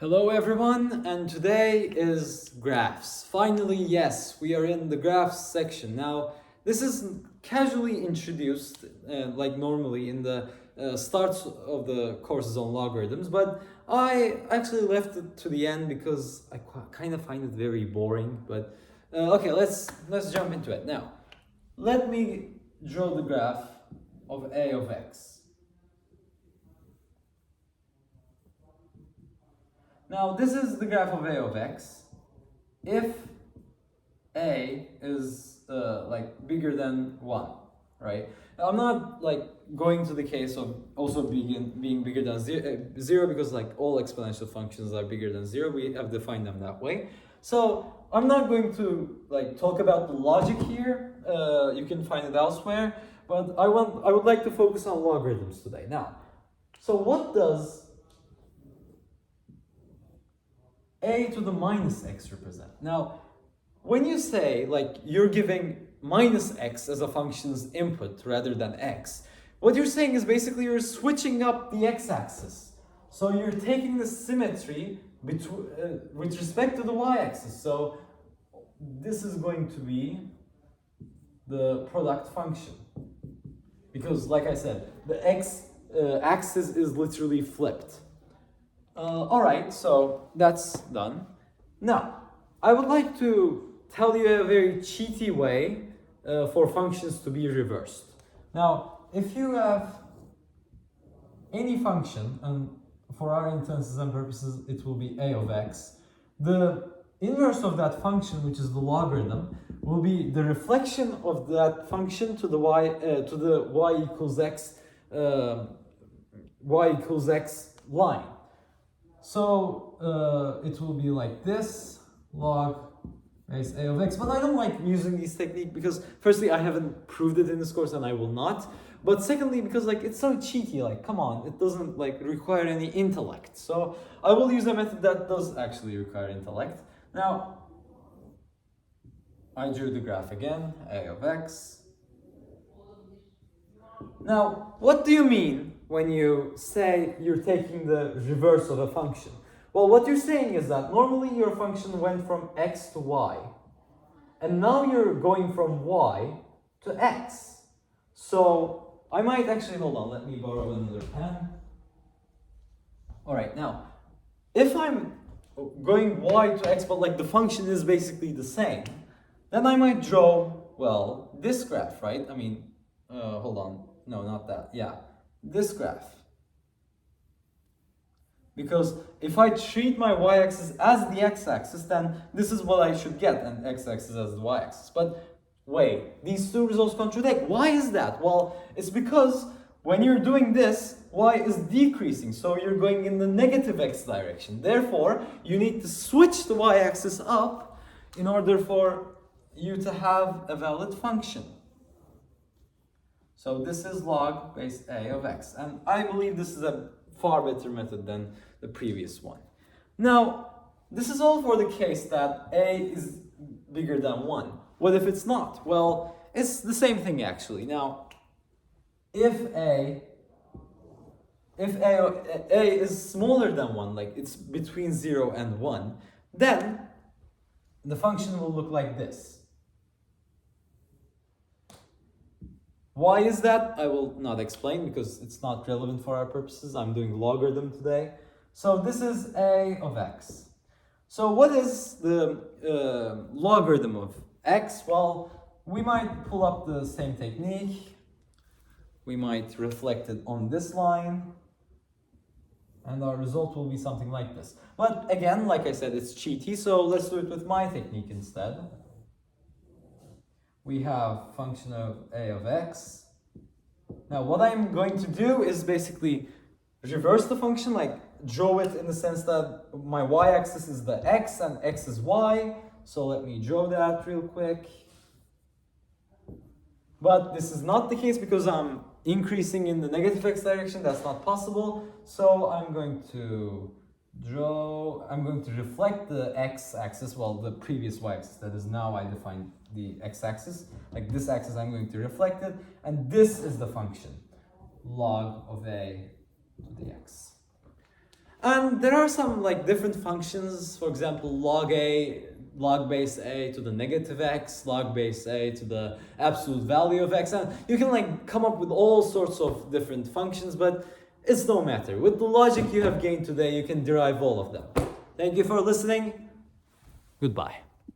Hello everyone, and today is graphs. Finally, yes, we are in the graphs section. Now, this is casually introduced, like normally in the starts of the courses on logarithms, but I actually left it to the end because I kind of find it very boring. But okay, let's jump into it. Now, let me draw the graph of a of x. Now, this is the graph of a of x. If a is like bigger than 1, right? I'm not like going to the case of also being bigger than 0 because like all exponential functions are bigger than 0. We have defined them that way. So I'm not going to like talk about the logic here. You can find it elsewhere. But I would like to focus on logarithms today. Now, so what does a to the minus x represent? Now, when you say like you're giving minus x as a function's input rather than x, what you're saying is basically you're switching up the x-axis. So you're taking the symmetry with respect to the y-axis. So this is going to be the product function. Because like I said, the x-axis is literally flipped. Alright, so that's done. Now, I would like to tell you a very cheaty way for functions to be reversed. Now, if you have any function, and for our intents and purposes, it will be a of x, the inverse of that function, which is the logarithm, will be the reflection of that function to the y equals x line. So it will be like this, log base a of x, but I don't like using this technique because firstly I haven't proved it in this course and I will not, but secondly because like it's so cheaty, like come on, it doesn't like require any intellect. So I will use a method that does actually require intellect. Now I drew the graph again, a of x. Now what do you mean when you say you're taking the reverse of a function? Well, what you're saying is that normally your function went from x to y, and now you're going from y to x. So I might actually, hold on, let me borrow another pen. All right, now, if I'm going y to x, but like the function is basically the same, then I might draw, well, this graph, right? I mean, hold on, no, not that, yeah, this graph. Because if I treat my y-axis as the x-axis, then this is what I should get, and x-axis as the y-axis. But wait, these two results contradict. Why is that? Well, it's because when you're doing this, y is decreasing, so you're going in the negative x direction. Therefore, you need to switch the y-axis up in order for you to have a valid function. So this is log base a of x, and I believe this is a far better method than the previous one. Now, this is all for the case that a is bigger than 1. What if it's not? Well, it's the same thing actually. Now, if a is smaller than 1, like it's between 0 and 1, then the function will look like this. Why is that? I will not explain because it's not relevant for our purposes. I'm doing logarithm today. So this is a of x. So what is the logarithm of x? Well, we might pull up the same technique. We might reflect it on this line. And our result will be something like this. But again, like I said, it's cheaty. So let's do it with my technique instead. We have function of a of x. Now what I'm going to do is basically reverse the function, like draw it in the sense that my y-axis is the x and x is y. So let me draw that real quick. But this is not the case because I'm increasing in the negative x direction. That's not possible. So I'm going to reflect the x-axis, well, the previous y-axis, that is now I defined the x-axis, like this axis I'm going to reflect it, and this is the function, log of a to the x. And there are some like different functions, for example, log a, log base a to the negative x, log base a to the absolute value of x, and you can like come up with all sorts of different functions, but it's no matter. With the logic you have gained today, you can derive all of them. Thank you for listening. Goodbye.